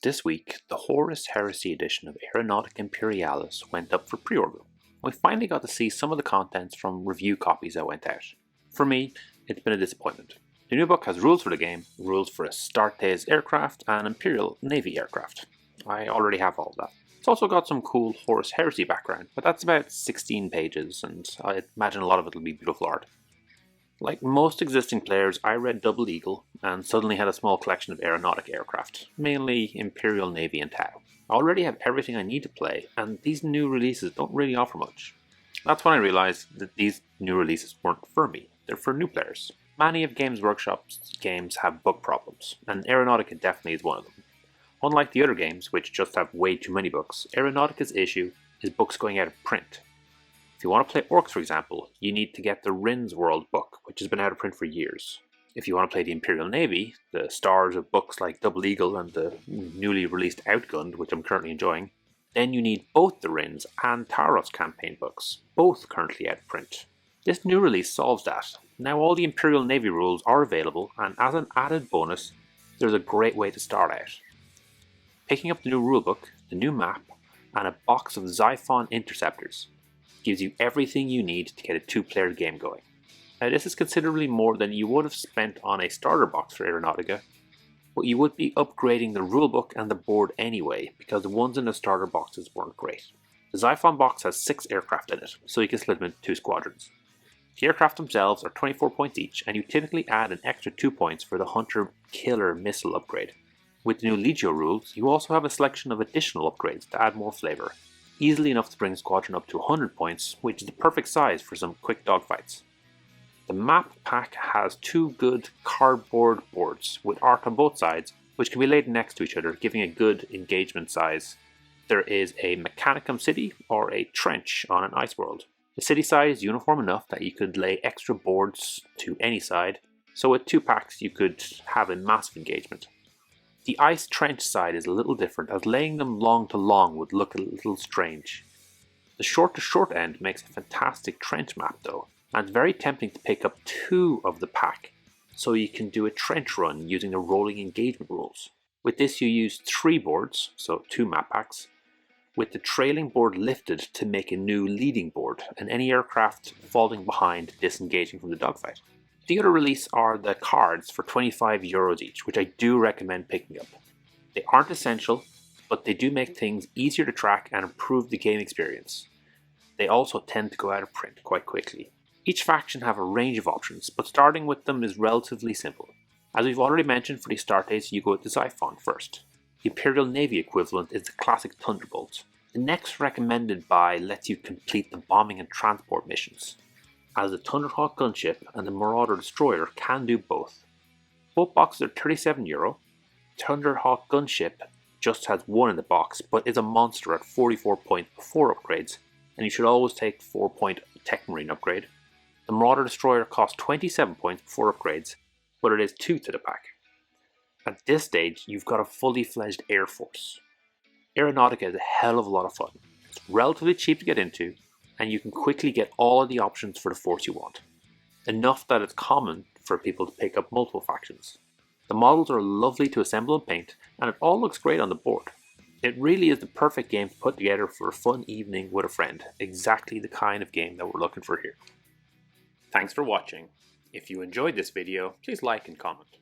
this week, the Horus Heresy edition of Aeronautica Imperialis went up for pre-order. We finally got to see some of the contents from review copies that went out. For me, it's been a disappointment. The new book has rules for the game, rules for Astartes aircraft and Imperial Navy aircraft. I already have all of that. It's also got some cool Horus Heresy background, but that's about 16 pages, and I imagine a lot of it will be beautiful art. Like most existing players, I read Double Eagle and suddenly had a small collection of Aeronautica aircraft, mainly Imperial Navy and Tau. I already have everything I need to play, and these new releases don't really offer much. That's when I realised that these new releases weren't for me, they're for new players. Many of Games Workshop's games have book problems, and Aeronautica definitely is one of them. Unlike the other games, which just have way too many books, Aeronautica's issue is books going out of print. If you want to play Orcs, for example, you need to get the Rin's World book, which has been out of print for years. If you want to play the Imperial Navy, the stars of books like Double Eagle and the newly released Outgunned, which I'm currently enjoying, then you need both the Rin's and Taros campaign books, both currently out of print. This new release solves that. Now all the Imperial Navy rules are available, and as an added bonus, there's a great way to start out. Picking up the new rulebook, the new map, and a box of Xiphon Interceptors gives you everything you need to get a two-player game going. Now this is considerably more than you would have spent on a starter box for Aeronautica, but you would be upgrading the rulebook and the board anyway, because the ones in the starter boxes weren't great. The Xiphon box has 6 aircraft in it, so you can split them into 2 squadrons. The aircraft themselves are 24 points each, and you typically add an extra 2 points for the Hunter Killer missile upgrade. With the new Legio rules, you also have a selection of additional upgrades to add more flavour, easily enough to bring a squadron up to 100 points, which is the perfect size for some quick dogfights. The map pack has 2 good cardboard boards with art on both sides, which can be laid next to each other, giving a good engagement size. There is a Mechanicum city or a trench on an ice world. The city side is uniform enough that you could lay extra boards to any side, so with 2 packs you could have a massive engagement. The ice trench side is a little different, as laying them long to long would look a little strange. The short to short end makes a fantastic trench map though, and it's very tempting to pick up 2 of the pack, so you can do a trench run using the rolling engagement rules. With this you use 3 boards, so 2 map packs, with the trailing board lifted to make a new leading board, and any aircraft falling behind disengaging from the dogfight. The other release are the cards for €25 each, which I do recommend picking up. They aren't essential, but they do make things easier to track and improve the game experience. They also tend to go out of print quite quickly. Each faction have a range of options, but starting with them is relatively simple. As we've already mentioned for the Astartes, you go with the Xiphon first. The Imperial Navy equivalent is the classic Thunderbolt. The next recommended buy lets you complete the bombing and transport missions, as the Thunderhawk gunship and the Marauder destroyer can do both. Both boxes are €37. Thunderhawk gunship just has 1 in the box, but is a monster at 44 points before upgrades, and you should always take 4-point Tech Marine upgrade. The Marauder destroyer costs 27 points before upgrades, but it is 2 to the pack. At this stage, you've got a fully fledged Air Force. Aeronautica is a hell of a lot of fun. It's relatively cheap to get into, and you can quickly get all of the options for the force you want. Enough that it's common for people to pick up multiple factions. The models are lovely to assemble and paint, and it all looks great on the board. It really is the perfect game to put together for a fun evening with a friend, exactly the kind of game that we're looking for here. Thanks for watching. If you enjoyed this video, please like and comment.